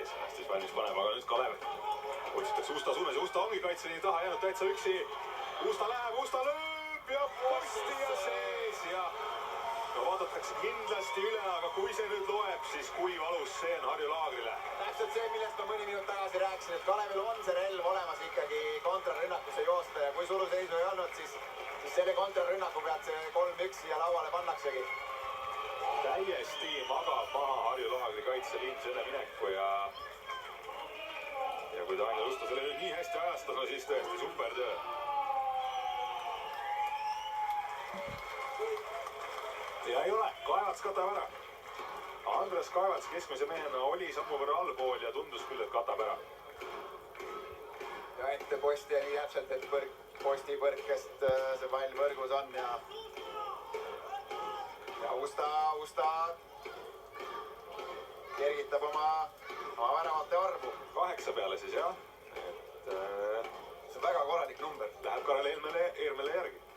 kes ennast siis valmis panema, aga nüüd Kalev. Otsitakse Usta suunas ja Usta ongi kaitseliini taha jäänud täitsa üksi. Usta läheb, Usta lööb ja posti ja sees ja vaadatakse kindlasti üle, aga kui see nüüd loeb, siis kui valus see on Harju Laagrile. Täpselt see, millest ma mõni minut tagasi rääkisin, et Kalevil on see relv olemas ikkagi kontrarünnakusse joosta ja kui suruseisu ei olnud, siis selle kontrarünnaku pealt see 3-1 siia lauale pannaksegi. Täiesti magab maha Harju Laagri kaitseliin selle mineku ja kui Daniel Usta selle nüüd nii hästi ajastas, no siis tõesti super töö. Ja ei ole, Kaevats katab ära. Andres Kaevats keskmise mehena oli sammu võrra allpool ja tundus küll, et katab ära. Ja ette posti oli täpselt, et posti põrkest see pall võrgus on ja Usta kergitab oma väravate arvu. 8 peale siis jah, et see on väga korralik number. Läheb Karel Eelmele järgi.